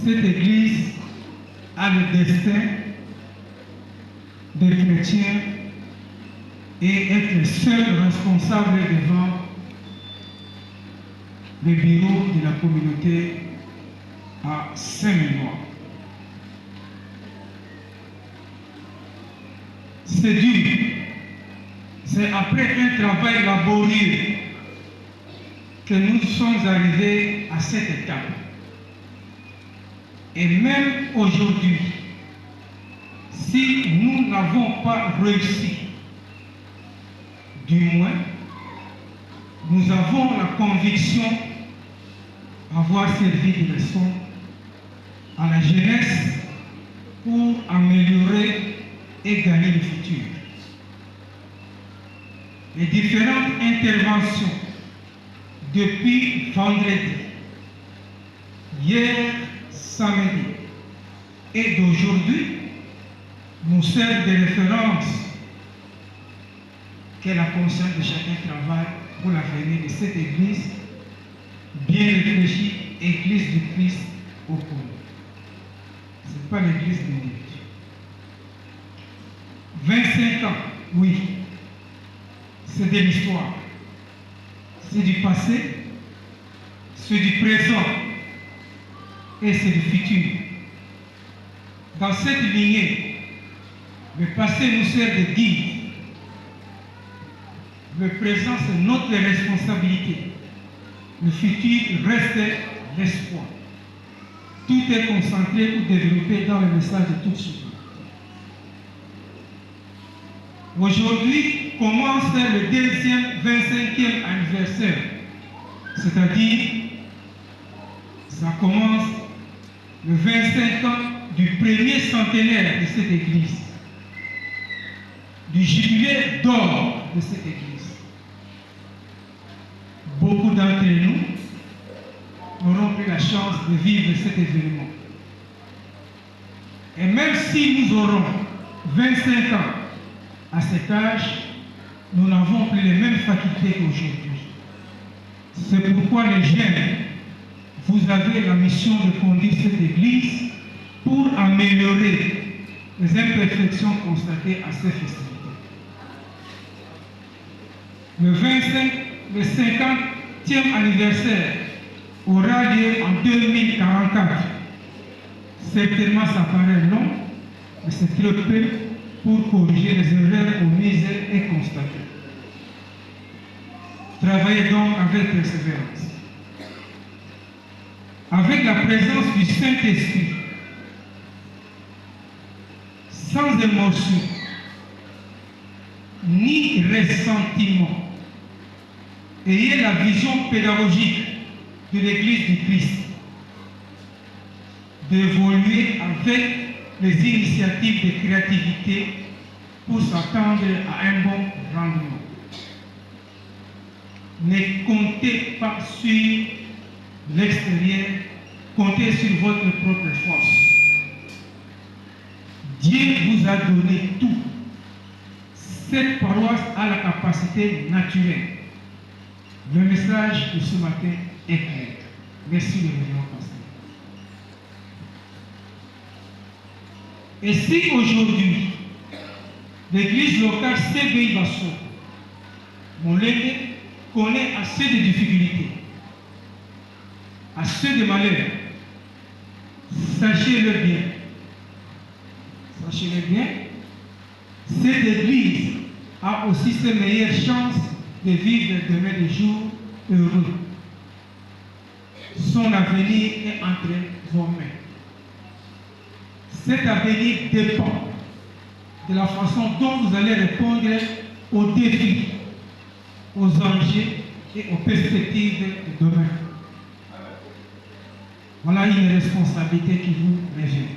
cette Église a le destin des chrétiens et être le seul responsable devant le bureau de la communauté à Saint-Mémoire. C'est dur. C'est après un travail laborieux que nous sommes arrivés à cette étape. Et même aujourd'hui, si nous n'avons pas réussi, du moins, nous avons la conviction d'avoir servi de leçon à la jeunesse pour améliorer et gagner le futur. Les différentes interventions depuis vendredi, hier, samedi et d'aujourd'hui nous servent de référence que la conscience de chacun travaille pour l'avenir de cette Église bien réfléchie, Église du Christ au Congo. Ce n'est pas l'Église de Dieu. 25 ans, oui, c'est de l'histoire, c'est du passé, c'est du présent et c'est du futur. Dans cette lignée, le passé nous sert de guide. Le présent, c'est notre responsabilité. Le futur reste l'espoir. Tout est concentré ou développé dans le message de tout suite. Aujourd'hui commence le deuxième 25e anniversaire, c'est-à-dire ça commence le 25 ans du premier centenaire de cette Église, du jubilé d'or de cette Église. Beaucoup d'entre nous auront eu la chance de vivre cet événement. Et même si nous aurons 25 ans à cet âge, nous n'avons plus les mêmes facultés qu'aujourd'hui. C'est pourquoi les jeunes, vous avez la mission de conduire cette Église pour améliorer les imperfections constatées à ces festivités. Le 50e anniversaire aura lieu en 2044. Certainement, ça paraît long, mais c'est très peu pour corriger les erreurs commises et constatées. Travaillez donc avec persévérance. Avec la présence du Saint-Esprit, sans émotion, ni ressentiment, ayez la vision pédagogique de l'Église du Christ, d'évoluer avec les initiatives de créativité pour s'attendre à un bon rendement. Ne comptez pas sur l'extérieur, comptez sur votre propre force. Dieu vous a donné tout. Cette paroisse a la capacité naturelle. Le message de ce matin est clair. Merci de venir en pasteur. Et si aujourd'hui, l'église locale CBI Basso, Molende, connaît assez de difficultés, assez de malheurs, sachez-le bien. Sachez-le bien, cette église a aussi ses meilleures chances de vivre demain des jours heureux. Son avenir est entre vos mains. Cet avenir dépend de la façon dont vous allez répondre aux défis, aux enjeux et aux perspectives de demain. Voilà une responsabilité qui vous revient.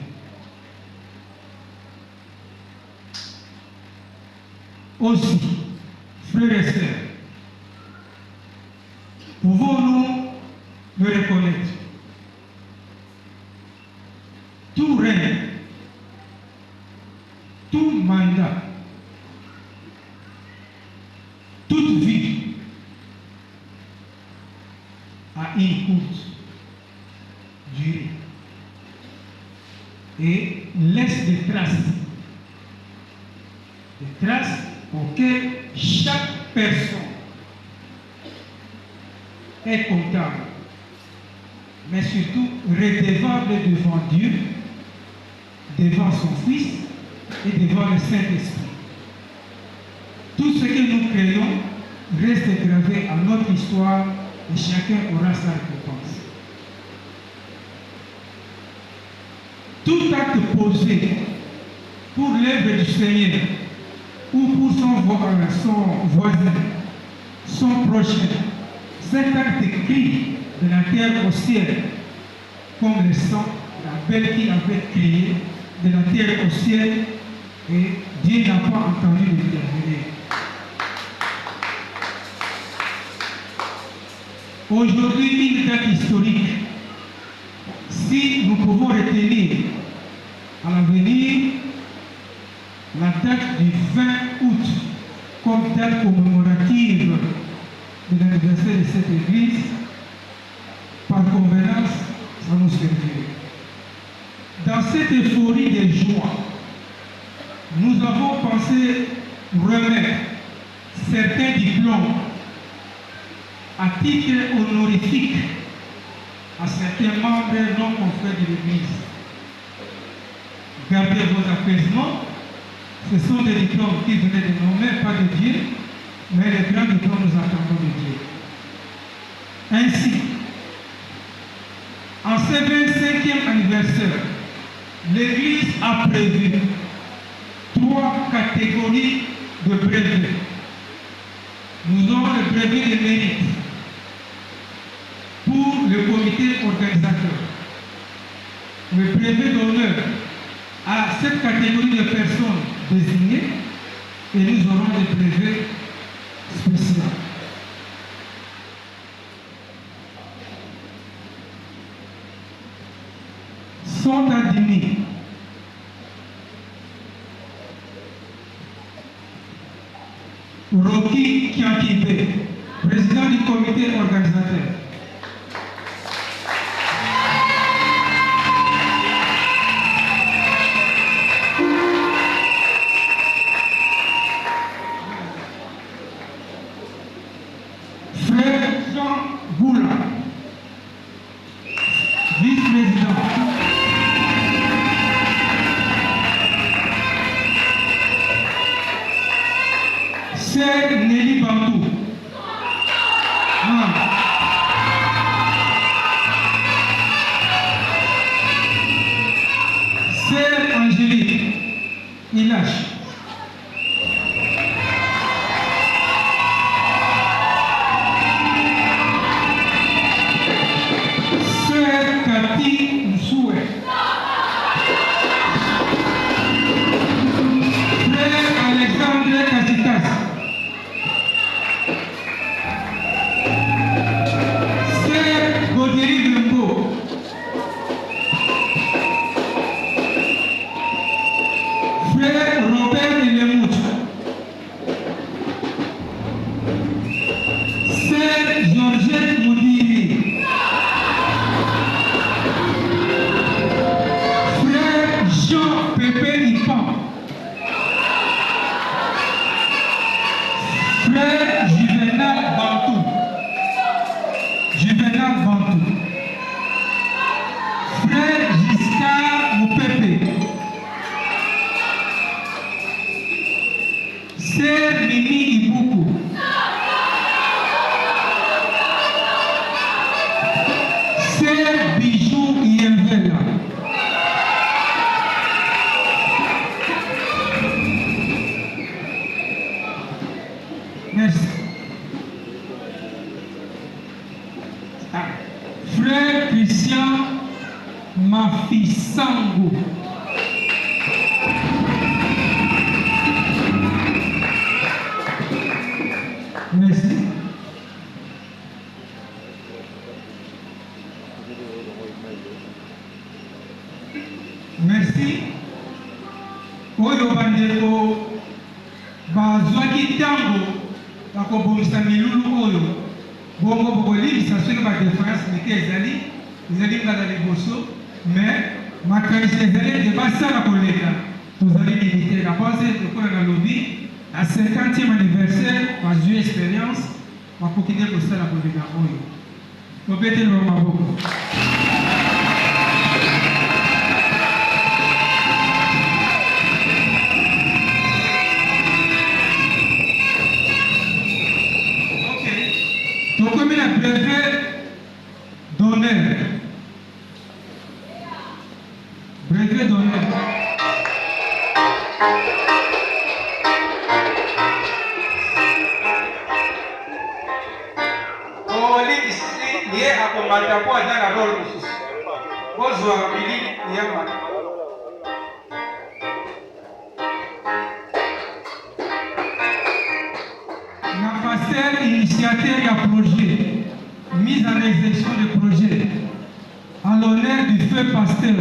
Aussi, frères et sœurs, pouvons-nous le reconnaître? Tout règne, tout mandat, toute vie a une courte durée. et laisse des traces. Des traces auxquelles chaque personne est comptable, mais surtout redevable devant Dieu, devant son Fils et devant le Saint-Esprit. Tout ce que nous créons reste gravé à notre histoire et chacun aura sa récompense. Tout acte posé pour l'œuvre du Seigneur ou pour son voisin, son prochain, cet acte crie de la terre au ciel, comme le sang d'Abel qui avait crié de la terre au ciel, et Dieu n'a pas entendu le intervenir. Aujourd'hui, une date historique. Si nous pouvons retenir à l'avenir la date du 20 août comme date commémorative de l'anniversaire de cette église, par convenance, ça nous servirait. Dans cette euphorie de joie, nous avons pensé remettre certains diplômes à titre honorifique à certains membres non confrères de l'Église. Gardez vos apaisements. Ce sont des diplômes qui venaient de nous, même pas de Dieu, mais les grands diplômes nous attendons de Dieu. Ainsi, en ce 25e anniversaire, l'Église a prévu 3 catégories de brevets. Nous avons le brevet de mérite pour le comité organisateur, le brevet d'honneur à cette catégorie de personnes désignées, et nous aurons des brevets spéciaux. Sont admis Rocky Kiankibe, président du comité organisateur. Frère Jean Boula, vice-président. Sœur Nelly Bantou. Sœur Angélique Ilache. Sœur Cathy Msoué. Frère Alexandre Kazikas. Frère Robert Lemouche, Sœur Georgette Moudiri, Frère Jean Pépé Nipan, Frère Juvenal Bantou, Frère Giscard Moupépé, Sœur Mimi Iboukou, Sœur Bijou Yemvela, merci. Frère Christian Mafisango, merci. Merci. Oyo bandeko bazwaki tango bakobomisa milulu oyo bongo bokolibisa soki badéférence mike ezali ngala liboso, mais makanisi ezali basala kolela tozali limité na base lokola na lobi na 50e anniversaire bazwi expérience bakoki nde kosala kolela oyo tobetelema maboko. Tokomi na brevet d'honneur. Brevet d'honneur. Olisi ye akomata po aza na role mosusu. Bozwa bilili yama. Na pasteur initiateur ya projet, mise en exécution de projet, en l'honneur du feu pasteur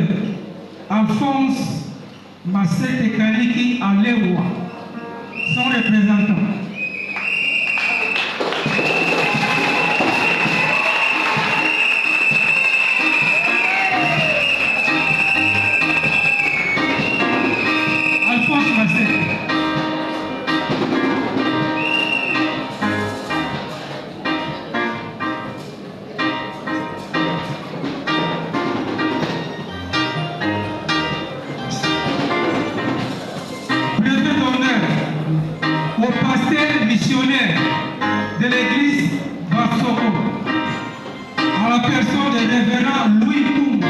Alphonse Massete Kaniki Alewa, son représentant. Alphonse Massete. Au pasteur missionnaire de l'église Bassoko, à la personne du révérend Louis Koumou.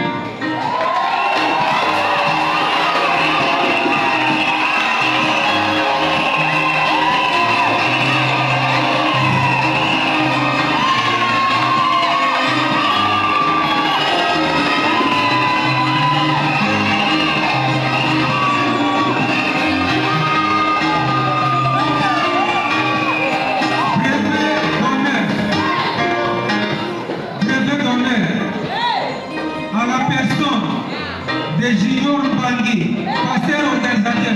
De Junior Bangui, pasteur organisateur.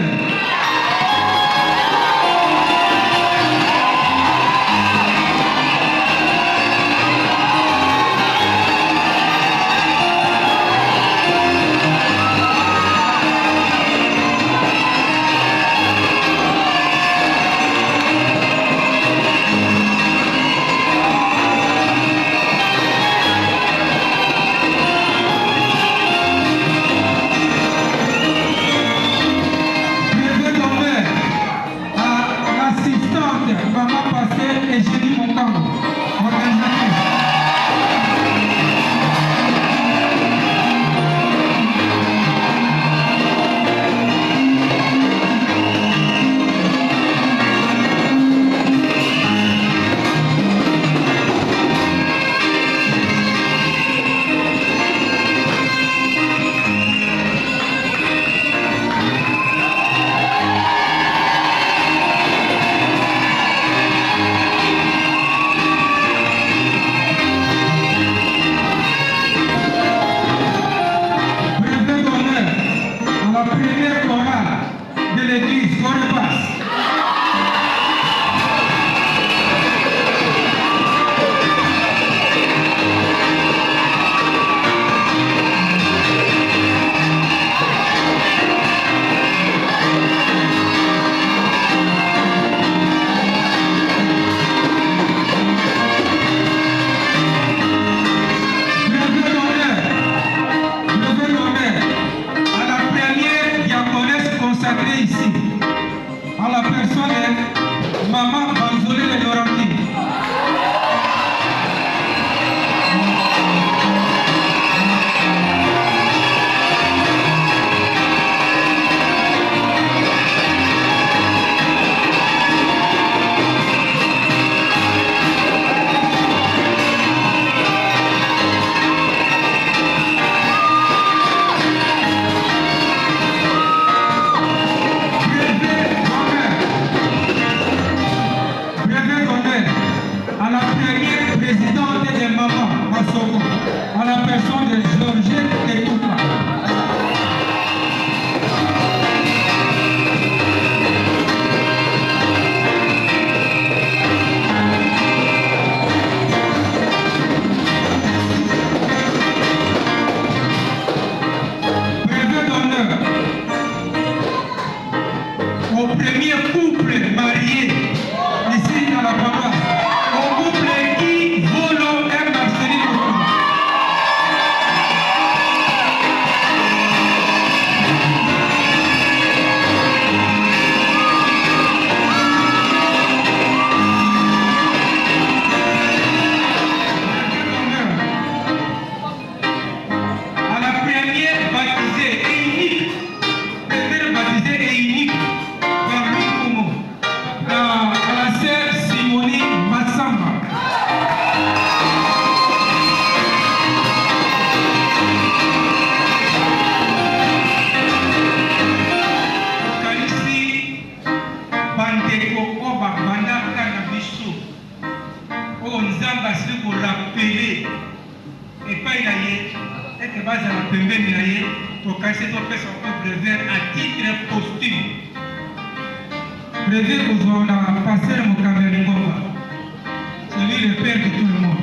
base à la pembeni na ye tokasi topesa mpe brevet à titre posthume. Brevet kozwa na Pasteur Mokambeli Ngomba, c'est lui le père de tout le monde.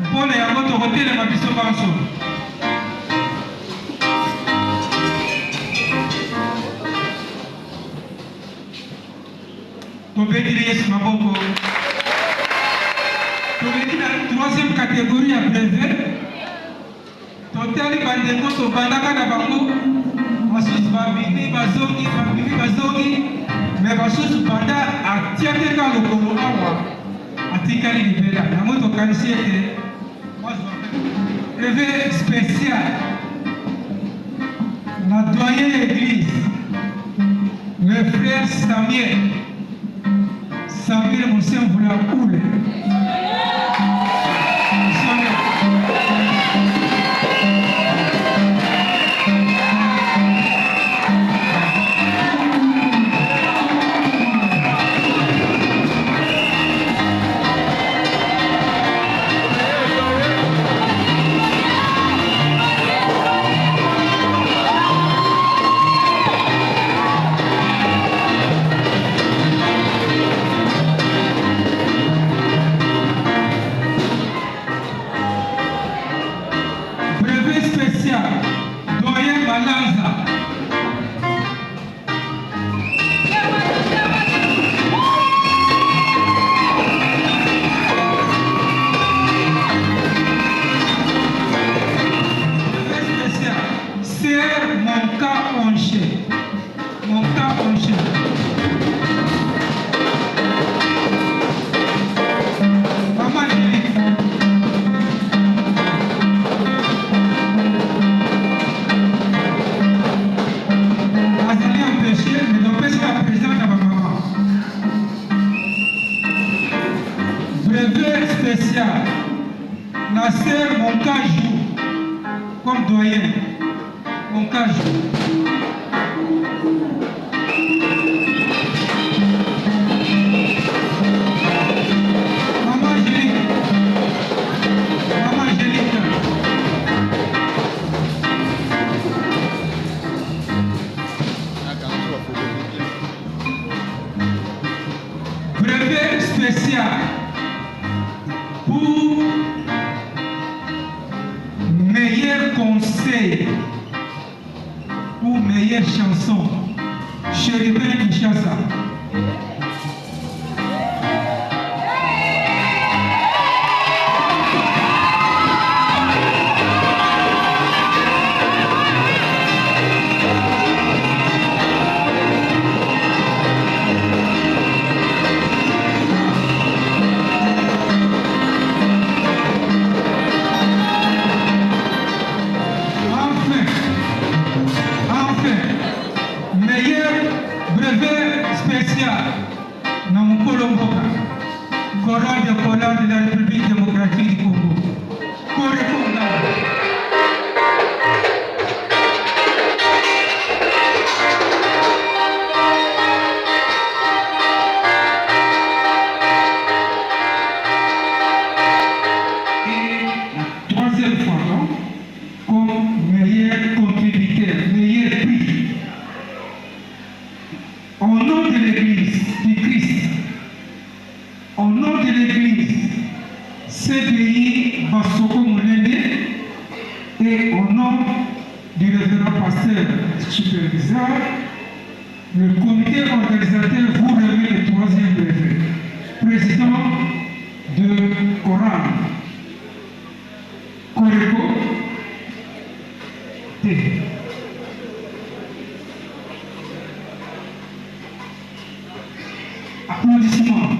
Mpona yango tokotelema biso banso. Tobetili Yesu maboko. Tobetili na troisième catégorie ya brevet. Totali bandeko tobandaka na bango. Basusu babimi bazongi. Mais basusu banda atiaki ka lokolo awa. Atikali libela. Yango tokanisi ete brevet spécial. La doyen de l'église, le frère Samuel Moussien Voulakoule. La sœur Moncajou, comme doyen, Moncajou. Maman Angélique. Brevet spécial pour meilleur conseil ou meilleure chanson. Chéribin Kinshasa. Chorale de la République démocratique du Congo. Et la troisième fois, non, comme meilleur contributeur, meilleur prix. Au nom de l'Église du Christ, au nom de l'Église, CDI Basoko Moulende, et au nom du révérend pasteur superviseur, le comité organisateur vous remet le troisième brevet. Président de Coran, Koreko T. Applaudissements.